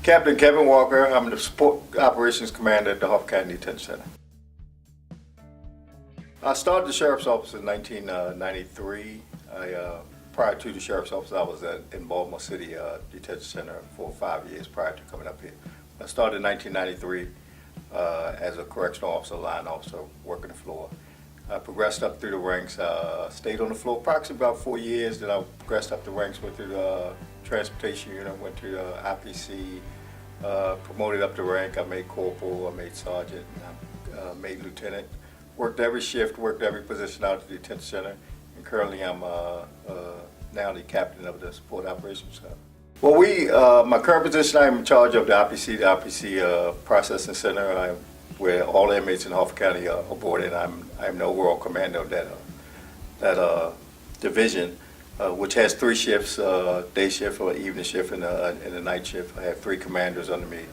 Captain Kevin Walker. I'm the Support Operations Commander at the Harford County Detention Center. I started the Sheriff's Office in 1993. Prior to the Sheriff's Office, I was in Baltimore City Detention Center for 5 years prior to coming up here. I started in 1993 as a correctional officer, line officer, working the floor. I progressed up through the ranks, stayed on the floor approximately about 4 years, then I progressed up the ranks, went through the transportation unit, went through the IPC, promoted up the rank. I made corporal, I made sergeant, and I made lieutenant. Worked every shift, worked every position out at the detention center, and currently I'm now the captain of the Support Operations Center. Well, my current position, I'm in charge of the IPC Processing Center, where all inmates in Harford County are boarded. I'm the overall commander of that division, which has 3 shifts: day shift, or evening shift, and a night shift. I have 3 commanders under me,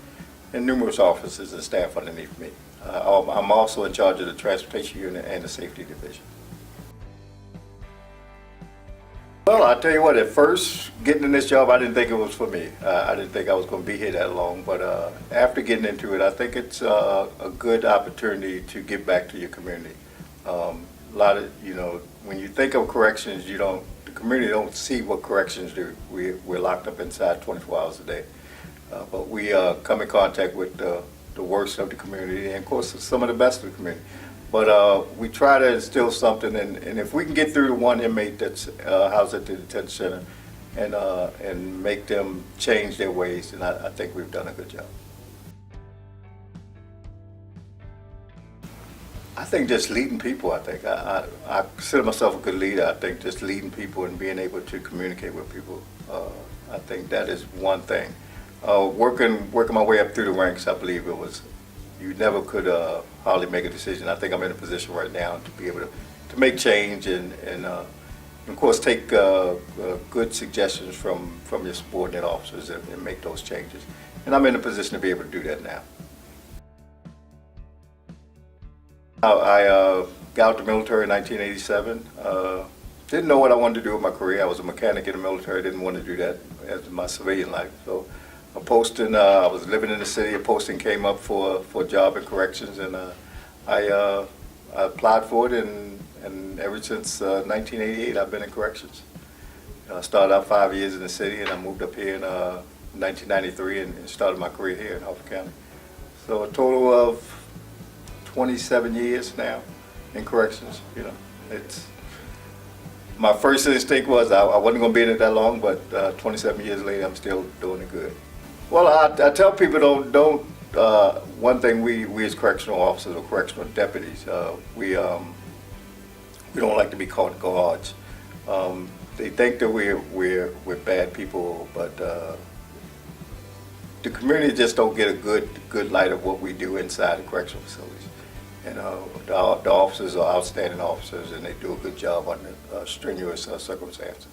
and numerous officers and staff underneath me. I'm also in charge of the transportation unit and the safety division. Well, I tell you what, at first, getting in this job, I didn't think it was for me. I didn't think I was going to be here that long, but after getting into it, I think it's a good opportunity to give back to your community. A lot of, when you think of corrections, the community don't see what corrections do. We're locked up inside 24 hours a day. But we come in contact with the worst of the community, and of course some of the best of the community. But we try to instill something, and if we can get through to one inmate that's housed at the detention center and make them change their ways, then I think we've done a good job. I think just leading people, I consider myself a good leader. I think just leading people and being able to communicate with people, I think that is one thing. Working my way up through the ranks, I believe you never could hardly make a decision. I think I'm in a position right now to be able to make change and of course take good suggestions from your subordinate officers and make those changes. And I'm in a position to be able to do that now. I got out the military in 1987. Didn't know what I wanted to do with my career. I was a mechanic in the military. Didn't want to do that as my civilian life. So a posting, I was living in the city, a posting came up for a job in corrections, and I applied for it, and ever since 1988 I've been in corrections. I started out 5 years in the city, and I moved up here in 1993 and started my career here in Harford County. So a total of 27 years now in corrections. It's my first instinct was I wasn't going to be in it that long, but 27 years later I'm still doing it good. Well, I tell people don't. One thing we as correctional officers or correctional deputies, we don't like to be called guards. They think that we're bad people, but the community just don't get a good light of what we do inside the correctional facilities. And the officers are outstanding officers, and they do a good job under strenuous circumstances.